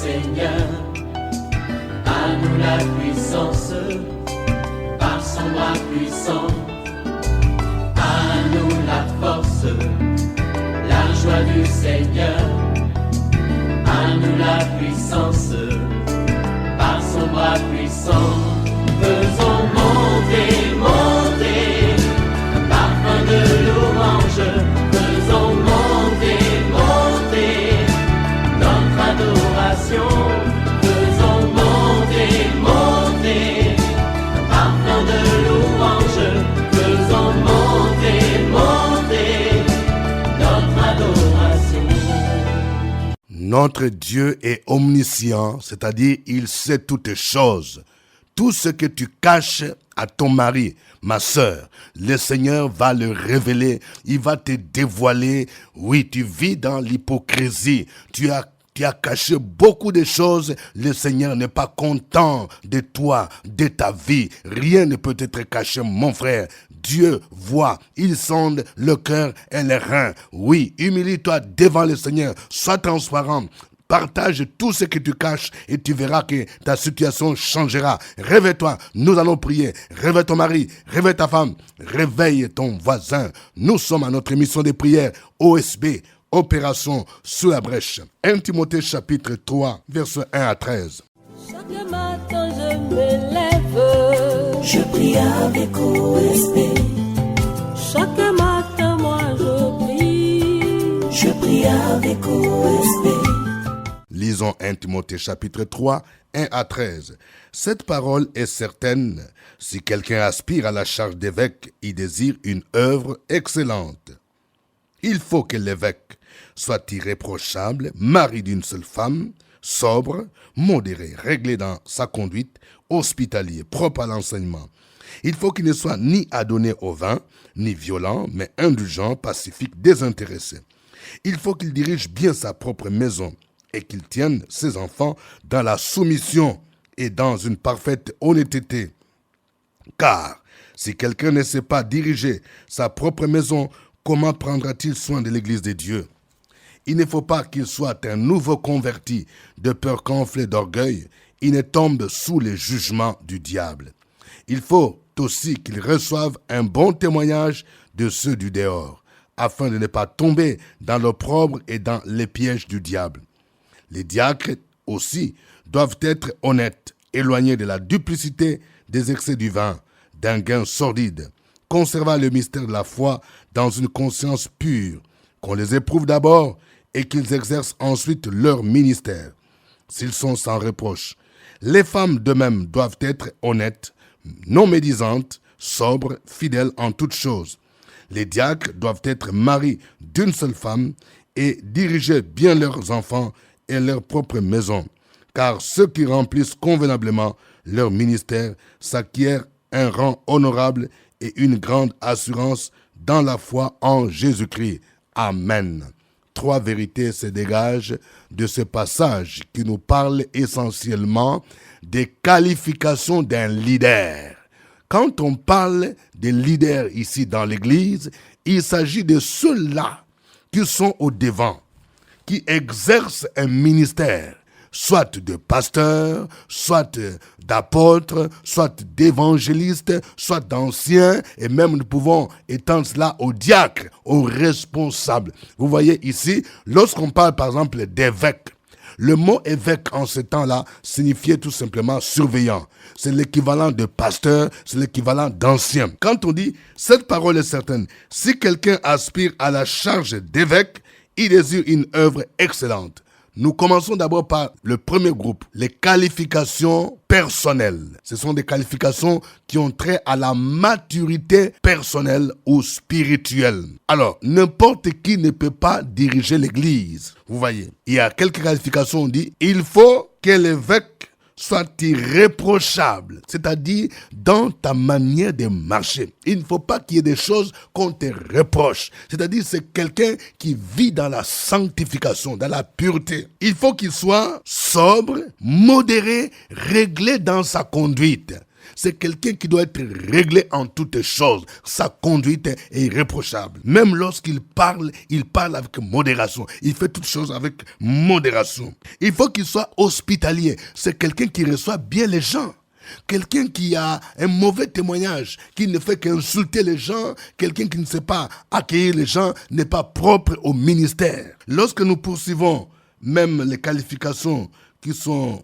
Seigneur. À nous la puissance, par son bras puissant. À nous la force, la joie du Seigneur. À nous la puissance, par son bras puissant. Faisons monter, monter, un parfum de louange. Faisons monter, monter, notre adoration. Faisons monter, monter, un parfum de louange. Faisons monter, monter, notre adoration. Notre Dieu est omniscient, c'est-à-dire il sait toutes choses. Tout ce que tu caches à ton mari, ma sœur, le Seigneur va le révéler, il va te dévoiler. Oui, tu vis dans l'hypocrisie, tu as caché beaucoup de choses. Le Seigneur n'est pas content de toi, de ta vie. Rien ne peut être caché, mon frère. Dieu voit, il sonde le cœur et les reins. Oui, humilie-toi devant le Seigneur, sois transparent. Partage tout ce que tu caches et tu verras que ta situation changera. Réveille-toi, nous allons prier. Réveille ton mari, réveille ta femme, réveille ton voisin. Nous sommes à notre émission de prière OSB, Opération sous la brèche. 1 Timothée chapitre 3, versets 1 à 13. Chaque matin je me lève, je prie avec OSB. Chaque matin moi je prie avec OSB. Lisons 1 Timothée chapitre 3, 1 à 13. Cette parole est certaine. Si quelqu'un aspire à la charge d'évêque, il désire une œuvre excellente. Il faut que l'évêque soit irréprochable, mari d'une seule femme, sobre, modéré, réglé dans sa conduite, hospitalier, propre à l'enseignement. Il faut qu'il ne soit ni adonné au vin, ni violent, mais indulgent, pacifique, désintéressé. Il faut qu'il dirige bien sa propre maison et qu'il tienne ses enfants dans la soumission et dans une parfaite honnêteté. Car si quelqu'un ne sait pas diriger sa propre maison, comment prendra-t-il soin de l'Église de Dieu? Il ne faut pas qu'il soit un nouveau converti de peur qu'enflé d'orgueil, il ne tombe sous les jugements du diable. Il faut aussi qu'il reçoive un bon témoignage de ceux du dehors, afin de ne pas tomber dans l'opprobre et dans les pièges du diable. Les diacres aussi doivent être honnêtes, éloignés de la duplicité, des excès du vin, d'un gain sordide, conservant le mystère de la foi dans une conscience pure, qu'on les éprouve d'abord et qu'ils exercent ensuite leur ministère, s'ils sont sans reproche. Les femmes de même doivent être honnêtes, non médisantes, sobres, fidèles en toutes choses. Les diacres doivent être maris d'une seule femme et diriger bien leurs enfants et leur propre maison, car ceux qui remplissent convenablement leur ministère s'acquièrent un rang honorable et une grande assurance dans la foi en Jésus-Christ. Amen. 3 vérités se dégagent de ce passage qui nous parle essentiellement des qualifications d'un leader. Quand on parle des leaders ici dans l'Église, il s'agit de ceux-là qui sont au devant, qui exercent un ministère, soit de pasteur, soit d'apôtre, soit d'évangéliste, soit d'ancien, et même nous pouvons étendre cela aux diacres, aux responsables. Vous voyez ici, lorsqu'on parle par exemple d'évêque, le mot évêque en ce temps-là signifiait tout simplement surveillant. C'est l'équivalent de pasteur, c'est l'équivalent d'ancien. Quand on dit, cette parole est certaine, si quelqu'un aspire à la charge d'évêque, il désire une œuvre excellente. Nous commençons d'abord par le premier groupe, les qualifications personnelles. Ce sont des qualifications qui ont trait à la maturité personnelle ou spirituelle. Alors, n'importe qui ne peut pas diriger l'Église. Vous voyez, il y a quelques qualifications, on dit, il faut que l'évêque soit irréprochable, c'est-à-dire dans ta manière de marcher. Il ne faut pas qu'il y ait des choses qu'on te reproche. C'est-à-dire c'est quelqu'un qui vit dans la sanctification, dans la pureté. Il faut qu'il soit sobre, modéré, réglé dans sa conduite. C'est quelqu'un qui doit être réglé en toutes choses. Sa conduite est irréprochable. Même lorsqu'il parle avec modération. Il fait toutes choses avec modération. Il faut qu'il soit hospitalier. C'est quelqu'un qui reçoit bien les gens. Quelqu'un qui a un mauvais témoignage, qui ne fait qu'insulter les gens, quelqu'un qui ne sait pas accueillir les gens, n'est pas propre au ministère. Lorsque nous poursuivons même les qualifications qui sont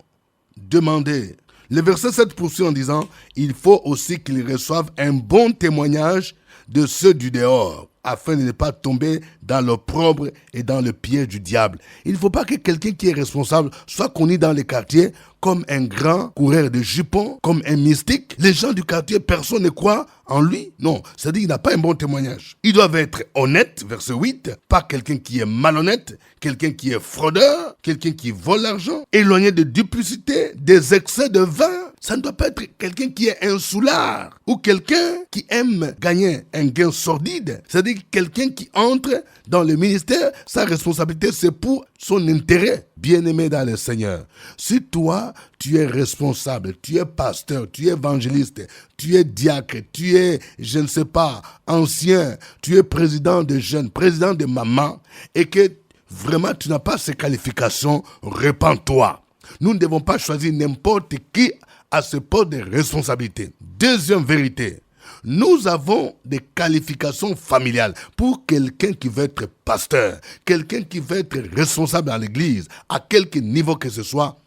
demandées, le verset 7 poursuit en disant « Il faut aussi qu'ils reçoivent un bon témoignage de ceux du dehors, afin de ne pas tomber dans l'opprobre et dans le piège du diable. » Il ne faut pas que quelqu'un qui est responsable soit connu dans les quartiers comme un grand coureur de jupons, comme un mystique. Les gens du quartier, personne ne croit en lui. Non, c'est-à-dire qu'il n'a pas un bon témoignage. Ils doivent être honnêtes, verset 8, pas quelqu'un qui est malhonnête, quelqu'un qui est fraudeur, quelqu'un qui vole l'argent, éloigné de duplicité, des excès de vin. Ça ne doit pas être quelqu'un qui est un soulard ou quelqu'un qui aime gagner un gain sordide. C'est-à-dire quelqu'un qui entre dans le ministère, sa responsabilité c'est pour son intérêt. Bien-aimé dans le Seigneur, si toi, tu es responsable, tu es pasteur, tu es évangéliste, tu es diacre, tu es, je ne sais pas, ancien, tu es président de jeunes, président de maman, et que vraiment tu n'as pas ces qualifications, répands-toi. Nous ne devons pas choisir n'importe qui à ce poste de responsabilité. Deuxième vérité, nous avons des qualifications familiales pour quelqu'un qui veut être pasteur, quelqu'un qui veut être responsable dans l'église, à quelque niveau que ce soit.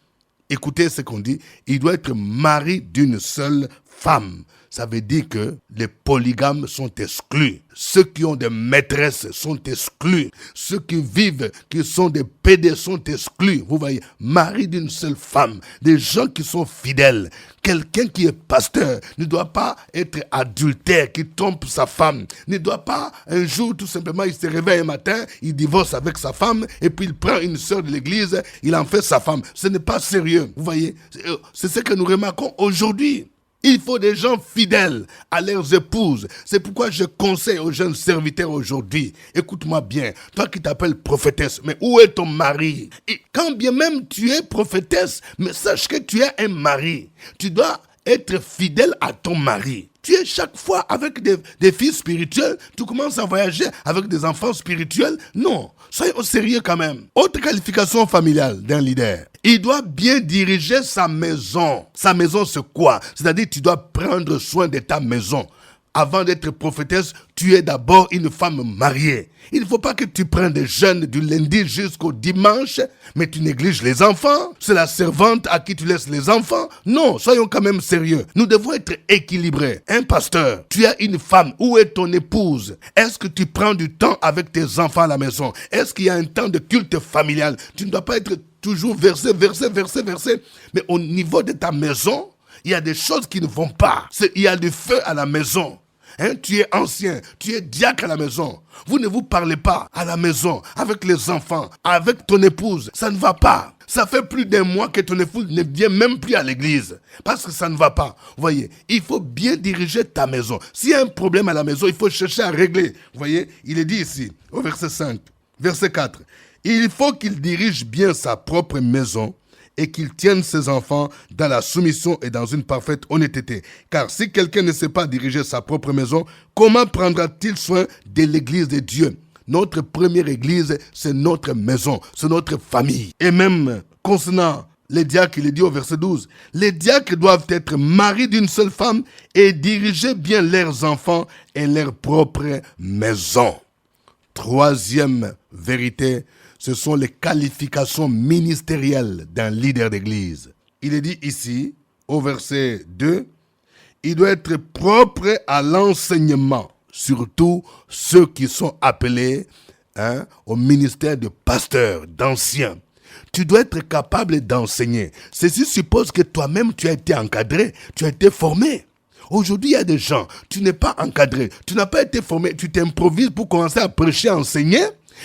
Écoutez ce qu'on dit, il doit être mari d'une seule femme. Ça veut dire que les polygames sont exclus. Ceux qui ont des maîtresses sont exclus. Ceux qui vivent, qui sont des PD sont exclus. Vous voyez, mari d'une seule femme. Des gens qui sont fidèles. Quelqu'un qui est pasteur ne doit pas être adultère, qui trompe sa femme. Ne doit pas, un jour, tout simplement, il se réveille un matin, il divorce avec sa femme, et puis il prend une sœur de l'église, il en fait sa femme. Ce n'est pas sérieux. Vous voyez, c'est ce que nous remarquons aujourd'hui. Il faut des gens fidèles à leurs épouses. C'est pourquoi je conseille aux jeunes serviteurs aujourd'hui, écoute-moi bien, toi qui t'appelles prophétesse, mais où est ton mari? Et quand bien même tu es prophétesse, mais sache que tu es un mari. Tu dois être fidèle à ton mari. Tu es chaque fois avec des filles spirituelles, tu commences à voyager avec des enfants spirituels. Non, soyez au sérieux quand même. Autre qualification familiale d'un leader. Il doit bien diriger sa maison. Sa maison, c'est quoi? C'est-à-dire tu dois prendre soin de ta maison. Avant d'être prophétesse, tu es d'abord une femme mariée. Il ne faut pas que tu prennes des jeunes du lundi jusqu'au dimanche, mais tu négliges les enfants. C'est la servante à qui tu laisses les enfants. Non, soyons quand même sérieux. Nous devons être équilibrés. Un pasteur, tu as une femme. Où est ton épouse? Est-ce que tu prends du temps avec tes enfants à la maison? Est-ce qu'il y a un temps de culte familial? Tu ne dois pas être toujours versé. Mais au niveau de ta maison, il y a des choses qui ne vont pas. Il y a du feu à la maison. Tu es ancien, tu es diacre à la maison. Vous ne vous parlez pas à la maison, avec les enfants, avec ton épouse. Ça ne va pas. Ça fait plus d'un mois que ton épouse ne vient même plus à l'église. Parce que ça ne va pas. Vous voyez, il faut bien diriger ta maison. S'il y a un problème à la maison, il faut chercher à régler. Vous voyez, il est dit ici, au verset 5, verset 4. Il faut qu'il dirige bien sa propre maison et qu'il tienne ses enfants dans la soumission et dans une parfaite honnêteté. Car si quelqu'un ne sait pas diriger sa propre maison, comment prendra-t-il soin de l'église de Dieu? Notre première église, c'est notre maison, c'est notre famille. Et même concernant les diacres, il est dit au verset 12, les diacres doivent être maris d'une seule femme et diriger bien leurs enfants et leur propre maison. Troisième vérité, ce sont les qualifications ministérielles d'un leader d'église. Il est dit ici, au verset 2, il doit être propre à l'enseignement, surtout ceux qui sont appelés au ministère de pasteur, d'ancien. Tu dois être capable d'enseigner. Ceci suppose que toi-même tu as été encadré, tu as été formé. Aujourd'hui, il y a des gens, tu n'es pas encadré, tu n'as pas été formé, tu t'improvises pour commencer à prêcher, à enseigner.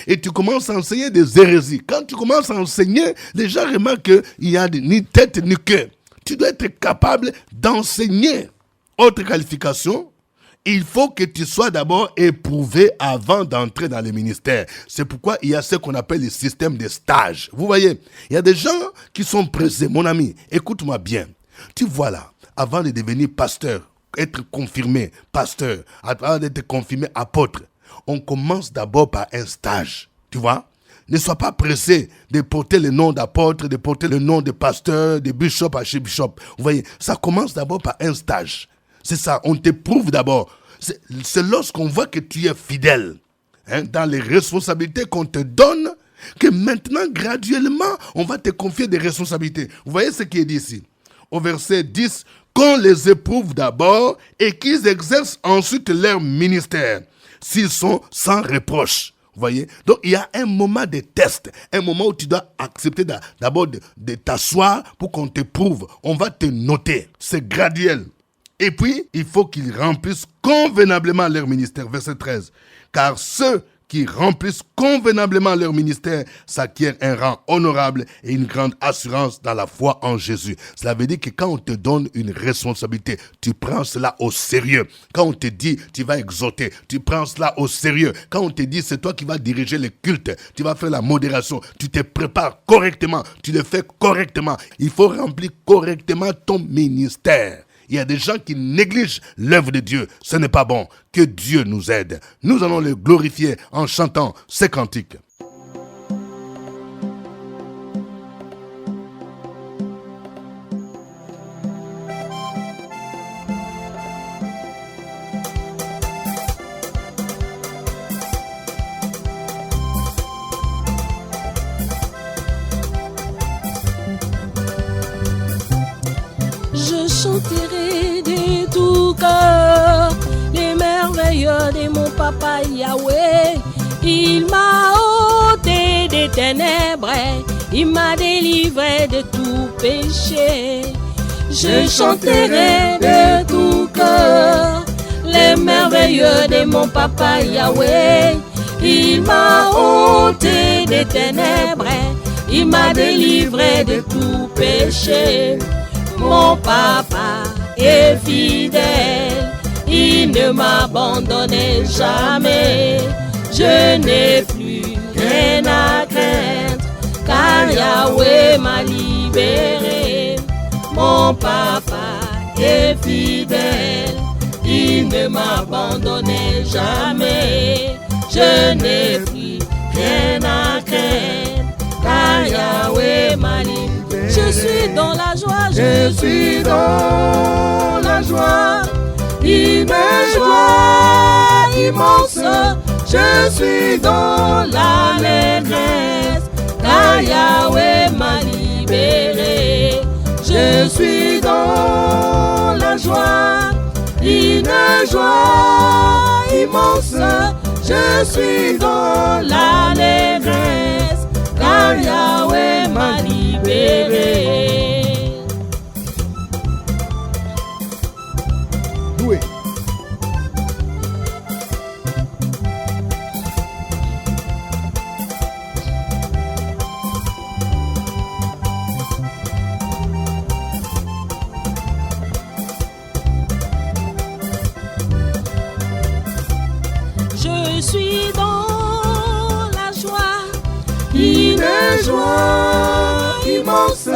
Et tu commences à enseigner des hérésies. Quand tu commences à enseigner, les gens remarquent qu'il n'y a ni tête ni queue. Tu dois être capable d'enseigner. Autre qualification, il faut que tu sois d'abord éprouvé avant d'entrer dans le ministère. C'est pourquoi il y a ce qu'on appelle le système de stage. Vous voyez, il y a des gens qui sont pressés. Mon ami, écoute-moi bien. Tu vois là, avant de devenir pasteur, être confirmé pasteur, avant d'être confirmé apôtre, on commence d'abord par un stage, tu vois. Ne sois pas pressé de porter le nom d'apôtre, de porter le nom de pasteur, de bishop, archibishop. Vous voyez, ça commence d'abord par un stage. C'est ça, on t'éprouve d'abord. C'est lorsqu'on voit que tu es fidèle, dans les responsabilités qu'on te donne, que maintenant, graduellement, on va te confier des responsabilités. Vous voyez ce qui est dit ici. Au verset 10, qu'on les éprouve d'abord et qu'ils exercent ensuite leur ministère, s'ils sont sans reproche. Vous voyez? Donc, il y a un moment de test, un moment où tu dois accepter d'abord de t'asseoir pour qu'on t'éprouve. On va te noter. C'est graduel. Et puis, il faut qu'ils remplissent convenablement leur ministère. Verset 13. Car ceux qui remplissent convenablement leur ministère s'acquièrent un rang honorable et une grande assurance dans la foi en Jésus. Cela veut dire que quand on te donne une responsabilité, tu prends cela au sérieux. Quand on te dit, tu vas exhorter, tu prends cela au sérieux. Quand on te dit, c'est toi qui vas diriger le culte, tu vas faire la modération, tu te prépares correctement, tu le fais correctement. Il faut remplir correctement ton ministère. Il y a des gens qui négligent l'œuvre de Dieu. Ce n'est pas bon. Que Dieu nous aide. Nous allons le glorifier en chantant ces cantiques. Je chanterai de tout cœur les merveilles de mon papa Yahweh. Il m'a ôté des ténèbres, il m'a délivré de tout péché. Je chanterai de tout cœur les merveilles de mon papa Yahweh. Il m'a ôté des ténèbres, il m'a délivré de tout péché. Mon papa est fidèle, il ne m'abandonne jamais. Je n'ai plus rien à craindre, car Yahweh m'a libéré. Mon papa est fidèle, il ne m'abandonne jamais. Je n'ai plus rien à craindre, car Yahweh m'a libéré. Je suis dans la joie, je suis dans la joie, une joie immense. Je suis dans l'allégresse, car Yahweh m'a libéré. Je suis dans la joie, une joie immense. Je suis dans l'allégresse, car Yahweh m'a libéré. Loué. Je suis dans la joie, une joie immense.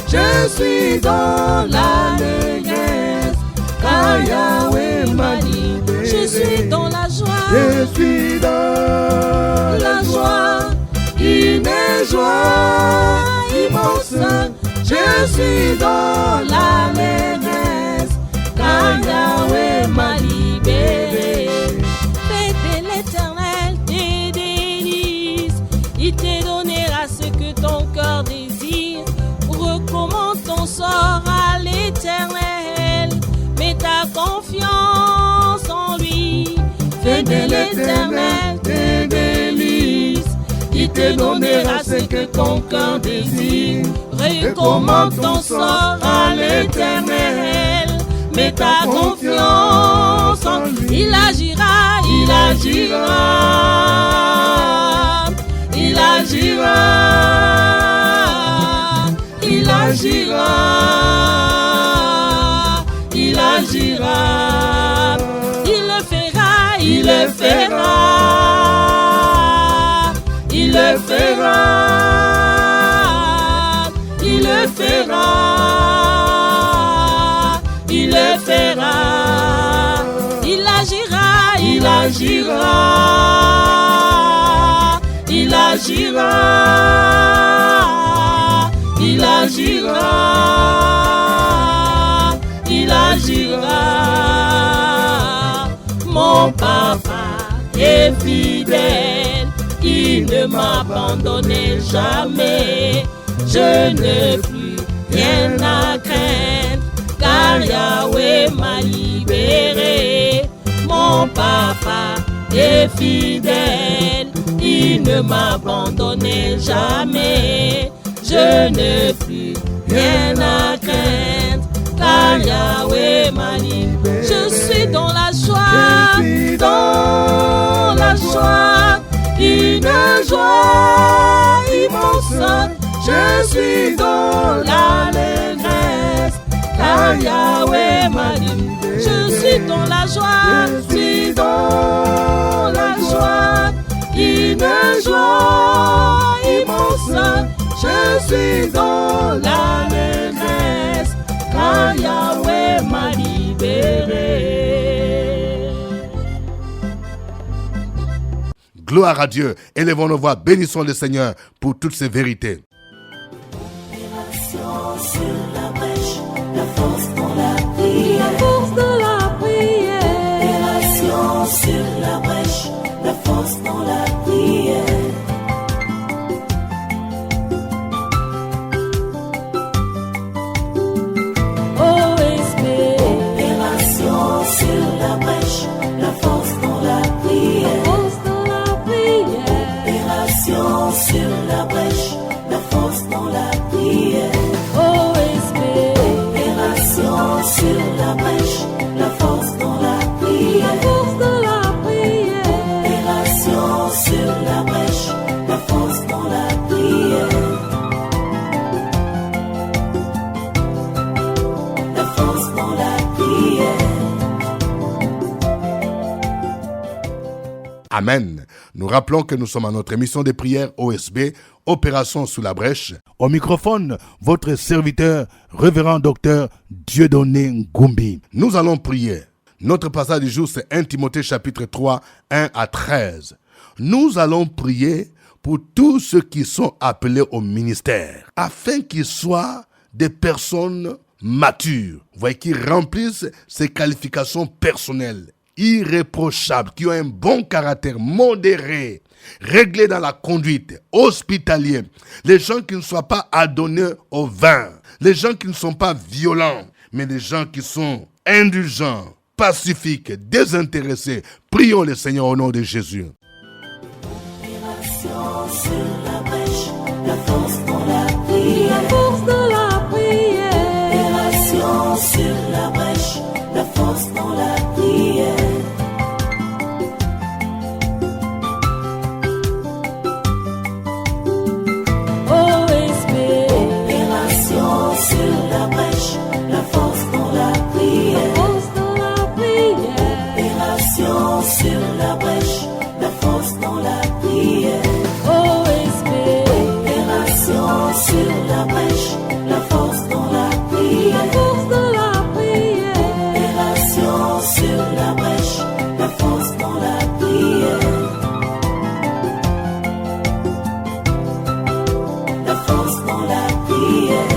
Je suis dans l'allégresse, car Yahweh m'a libéré. je suis dans la joie, Je suis dans la joie, une joie immense. Je suis dans l'allégresse, car Yahweh m'a libéré. Fais de l'Éternel tes délices, il te donnera ce que ton cœur désire. Recommande ton sort à l'Éternel, mets ta confiance en lui. Fais de l'Éternel tes délices, il te donnera ce que ton cœur désire. Recommande ton sort à l'Éternel, mets ta confiance en lui. Il agira, il agira, il agira, il agira, il agira, il le fera, il le fera, il le fera, il le fera, il agira, il agira, il agira. Mon papa est fidèle, il ne m'abandonnait jamais. Je n'ai plus rien à craindre, car Yahweh m'a libéré. Mon papa est fidèle, il ne m'abandonnait jamais. Je n'ai plus rien à craindre, car Yahweh m'a libéré. Je suis dans la joie, dans la joie, une joie immense. Je suis dans l'allégresse, car Yahweh m'a libéré. Je suis dans la joie, je suis dans la joie, une joie immense. Je suis dans l'allégresse, car Yahweh m'a libéré. Gloire à Dieu. Élevons nos voix, bénissons le Seigneur pour toutes ces vérités. Sur la brèche, la force dans la prière. La force de la prière. Opération sur la brèche, la force dans la prière. OSB. Opération sur la brèche, la force dans la prière. Force de la prière. Opération sur la brèche, la force dans la prière. OSB. Opération sur la brèche, la force dans la prière. Force de la prière. Opération sur la brèche, la force dans la prière. La force dans la prière. Amen. Nous rappelons que nous sommes à notre émission de prière OSB, Opération sous la brèche. Au microphone, votre serviteur, révérend docteur Dieudonné Ngumbi. Nous allons prier. Notre passage du jour, c'est 1 Timothée chapitre 3, 1 à 13. Nous allons prier pour tous ceux qui sont appelés au ministère, afin qu'ils soient des personnes matures, vous voyez, qui remplissent ces qualifications personnelles, irréprochables, qui ont un bon caractère, modéré, réglé dans la conduite, hospitalier, les gens qui ne soient pas adonnés au vin, les gens qui ne sont pas violents, mais les gens qui sont indulgents, pacifiques, désintéressés. Prions le Seigneur au nom de Jésus. Opération sur la brèche, la force dans la prière. La force de la prière. Opération sur la brèche, la force dans la prière. OSB. Opération sur la brèche, la force dans la prière. Force de la prière. Opération sur la brèche, la force dans la prière. OSB. Opération sur la brèche, la force dans la prière. Force de la prière. Opération sur la brèche, la force dans la prière. La force dans la prière.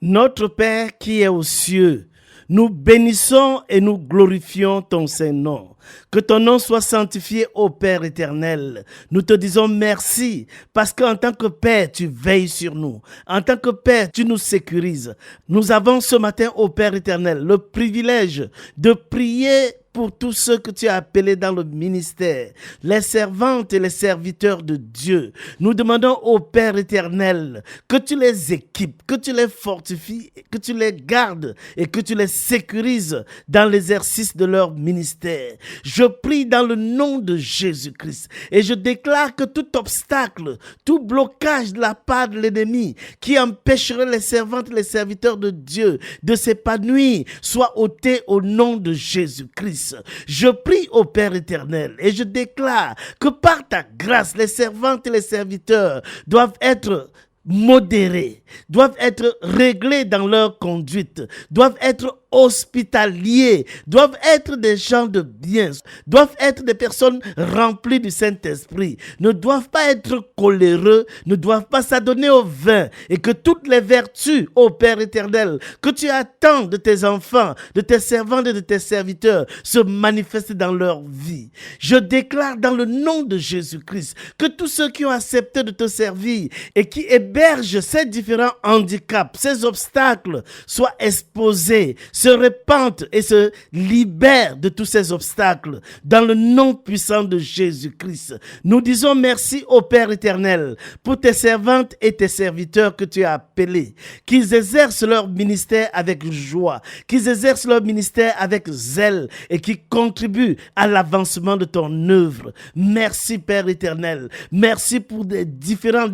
Notre Père qui est aux cieux, nous bénissons et nous glorifions ton Saint-Nom. Que ton nom soit sanctifié, ô Père éternel. Nous te disons merci parce qu'en tant que Père, tu veilles sur nous. En tant que Père, tu nous sécurises. Nous avons ce matin, ô Père éternel, le privilège de prier pour tous ceux que tu as appelés dans le ministère, les servantes et les serviteurs de Dieu. Nous demandons au Père éternel que tu les équipes, que tu les fortifies, que tu les gardes et que tu les sécurises dans l'exercice de leur ministère. Je prie dans le nom de Jésus-Christ et je déclare que tout obstacle, tout blocage de la part de l'ennemi qui empêcherait les servantes et les serviteurs de Dieu de s'épanouir soit ôté au nom de Jésus-Christ. Je prie au Père éternel et je déclare que par ta grâce, les servantes et les serviteurs doivent être modérés, doivent être réglés dans leur conduite, doivent être hospitaliers, doivent être des gens de bien, doivent être des personnes remplies du Saint-Esprit, ne doivent pas être coléreux, ne doivent pas s'adonner au vin, et que toutes les vertus, ô Père éternel, que tu attends de tes enfants, de tes servantes et de tes serviteurs, se manifestent dans leur vie. Je déclare dans le nom de Jésus-Christ que tous ceux qui ont accepté de te servir et qui hébergent ces différents handicaps, ces obstacles, soient exposés, se répandent et se libèrent de tous ces obstacles. Dans le nom puissant de Jésus-Christ, nous disons merci au Père éternel pour tes servantes et tes serviteurs que tu as appelés, qu'ils exercent leur ministère avec joie, qu'ils exercent leur ministère avec zèle et qui contribuent à l'avancement de ton œuvre. Merci Père éternel, merci pour des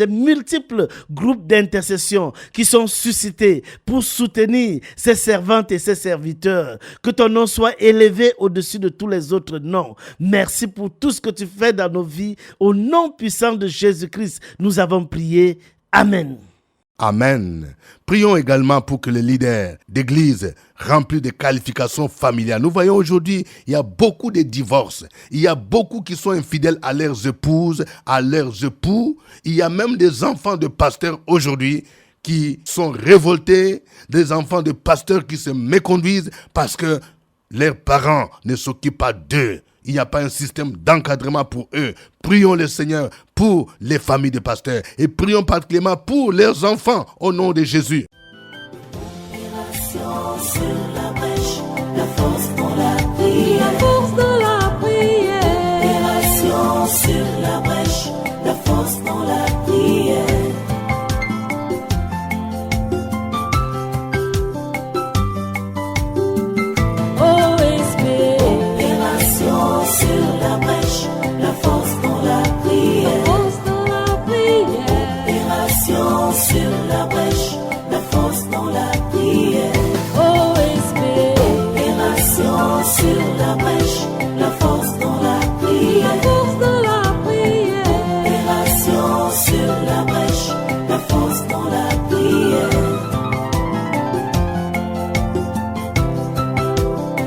multiples groupes d'intercession qui sont suscités pour soutenir ces servantes et ces serviteurs. Que ton nom soit élevé au-dessus de tous les autres noms. Merci pour tout ce que tu fais dans nos vies. Au nom puissant de Jésus-Christ, nous avons prié. Amen. Amen. Prions également pour que les leaders d'église remplissent des qualifications familiales. Nous voyons aujourd'hui, il y a beaucoup de divorces. Il y a beaucoup qui sont infidèles à leurs épouses, à leurs époux. Il y a même des enfants de pasteurs aujourd'hui qui sont révoltés, des enfants de pasteurs qui se méconduisent parce que leurs parents ne s'occupent pas d'eux. Il n'y a pas un système d'encadrement pour eux. Prions le Seigneur pour les familles de pasteurs et prions particulièrement pour leurs enfants au nom de Jésus. Opération sur la brèche, la force dans la prière. La force de la prière. Opération sur la brèche, la force dans la prière. Opération sur la brèche, la force dans la prière. Opération sur la brèche, la force dans la prière. Opération sur la brèche, la force dans la prière. Opération sur la brèche, la force dans la prière.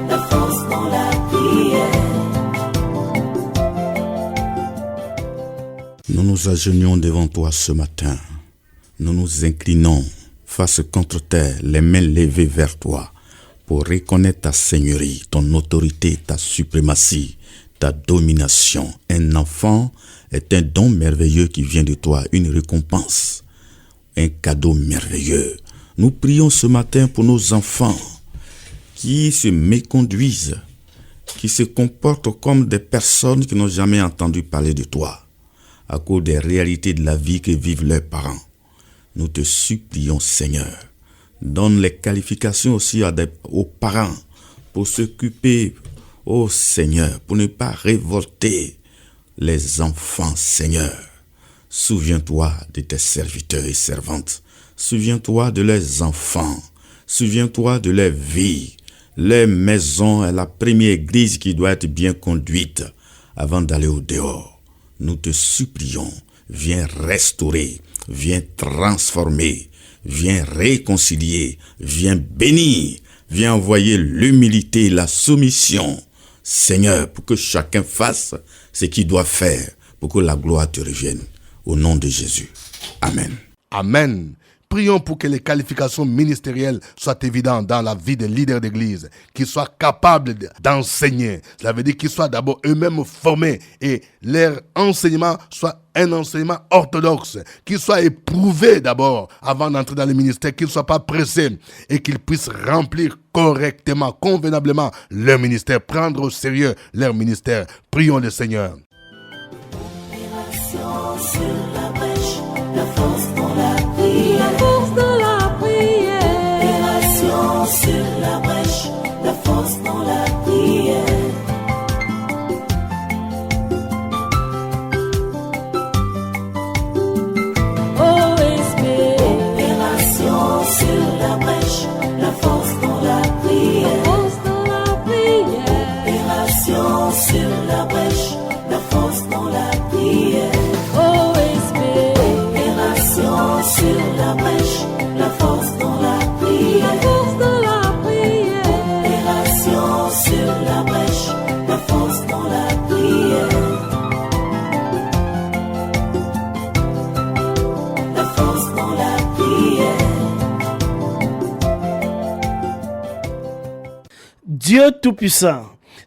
La force dans la prière. Nous nous agenouillons devant toi ce matin. Nous nous inclinons face contre terre, les mains levées vers toi, pour reconnaître ta seigneurie, ton autorité, ta suprématie, ta domination. Un enfant est un don merveilleux qui vient de toi, une récompense, un cadeau merveilleux. Nous prions ce matin pour nos enfants qui se méconduisent, qui se comportent comme des personnes qui n'ont jamais entendu parler de toi, à cause des réalités de la vie que vivent leurs parents. Nous te supplions, Seigneur, donne les qualifications aussi aux parents pour s'occuper, ô Seigneur, pour ne pas révolter les enfants, Seigneur. Souviens-toi de tes serviteurs et servantes. Souviens-toi de leurs enfants. Souviens-toi de leur vie. Leur maison est la première église qui doit être bien conduite avant d'aller au dehors. Nous te supplions, viens restaurer, viens transformer, viens réconcilier, viens bénir, viens envoyer l'humilité et la soumission, Seigneur, pour que chacun fasse ce qu'il doit faire pour que la gloire te revienne. Au nom de Jésus. Amen. Amen. Prions pour que les qualifications ministérielles soient évidentes dans la vie des leaders d'église, qu'ils soient capables d'enseigner. Cela veut dire qu'ils soient d'abord eux-mêmes formés et leur enseignement soit un enseignement orthodoxe, qu'ils soient éprouvés d'abord avant d'entrer dans le ministère, qu'ils ne soient pas pressés et qu'ils puissent remplir correctement, convenablement leur ministère, prendre au sérieux leur ministère. Prions le Seigneur. Opération sur la brèche, la force dans la prière. Opération sur la brèche, la force dans la prière. Opération sur la brèche, la force dans la prière. Opération sur la brèche, la force dans la prière. Opération sur la brèche, la force dans la prière. Dieu Tout-Puissant,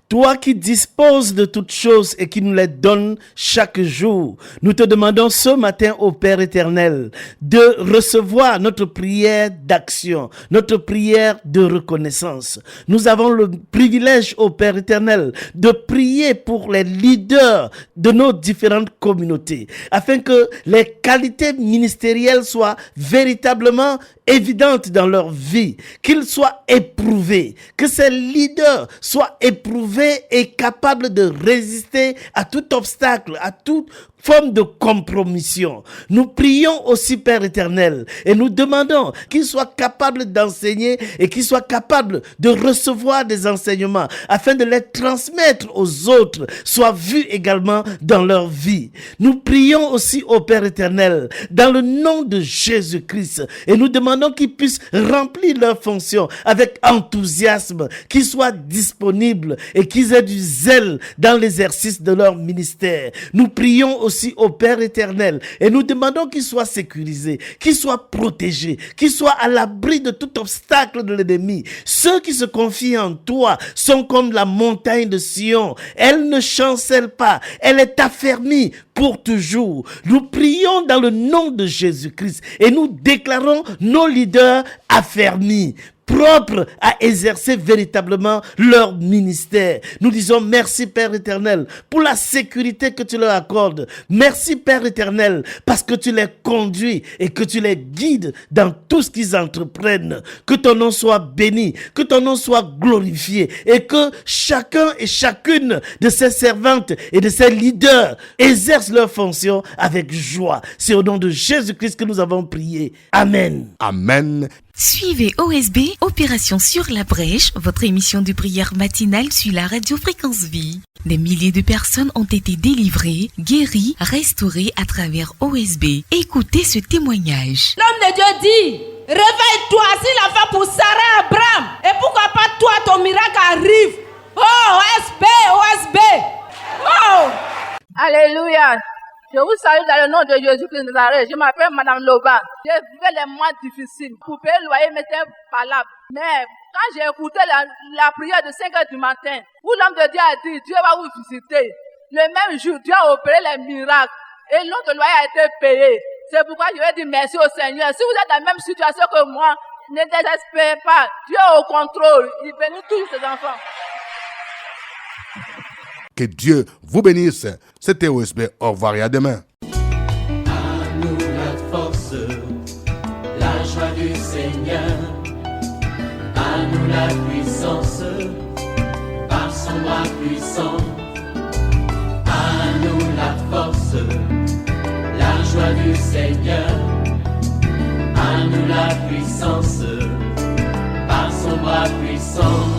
toi qui disposes de toutes choses et qui nous les donnes chaque jour, nous te demandons ce matin, ô Père éternel, de recevoir notre prière d'action, notre prière de reconnaissance. Nous avons le privilège, ô Père éternel, de prier pour les leaders de nos différentes communautés, afin que les qualités ministérielles soient véritablement évidentes dans leur vie, qu'ils soient éprouvés, que ces leaders soient éprouvés et capables de résister à tout obstacle, à toute forme de compromission. Nous prions aussi, Père éternel, et nous demandons qu'ils soient capables d'enseigner et qu'ils soient capables de recevoir des enseignements afin de les transmettre aux autres, soient vus également dans leur vie. Nous prions aussi au Père éternel, dans le nom de Jésus-Christ, et nous demandons qu'ils puissent remplir leurs fonctions avec enthousiasme, qu'ils soient disponibles et qu'ils aient du zèle dans l'exercice de leur ministère. Nous prions aussi au Père éternel et nous demandons qu'ils soient sécurisés, qu'ils soient protégés, qu'ils soient à l'abri de tout obstacle de l'ennemi. Ceux qui se confient en toi sont comme la montagne de Sion. Elle ne chancelle pas, elle est affermie pour toujours. Nous prions dans le nom de Jésus-Christ et nous déclarons nos leaders affermis, propres à exercer véritablement leur ministère. Nous disons merci Père éternel pour la sécurité que tu leur accordes. Merci Père éternel parce que tu les conduis et que tu les guides dans tout ce qu'ils entreprennent. Que ton nom soit béni, que ton nom soit glorifié et que chacun et chacune de ces servantes et de ces leaders exercent leurs fonctions avec joie. C'est au nom de Jésus-Christ que nous avons prié. Amen. Amen. Suivez OSB, Opération sur la brèche, votre émission de prière matinale sur la radio Fréquence Vie. Des milliers de personnes ont été délivrées, guéries, restaurées à travers OSB. Écoutez ce témoignage. L'homme de Dieu dit, réveille-toi, s'il a fait pour Sarah Abraham, et pourquoi pas toi, ton miracle arrive. Oh, OSB. Oh, alléluia. Je vous salue dans le nom de Jésus-Christ de Nazareth. Je m'appelle Madame Loba. J'ai vécu les mois difficiles. Pour payer le loyer m'était palable. Mais quand j'ai écouté la prière de 5 heures du matin, où l'homme de Dieu a dit, Dieu va vous visiter. Le même jour, Dieu a opéré les miracles. Et notre loyer a été payé. C'est pourquoi je vais dire merci au Seigneur. Si vous êtes dans la même situation que moi, ne désespérez pas. Dieu est au contrôle. Il bénit tous ses enfants. Que Dieu vous bénisse. C'était OSB. Au revoir et à demain. À nous la force, la joie du Seigneur. À nous la puissance, par son bras puissant. À nous la force, la joie du Seigneur. À nous la puissance, par son bras puissant.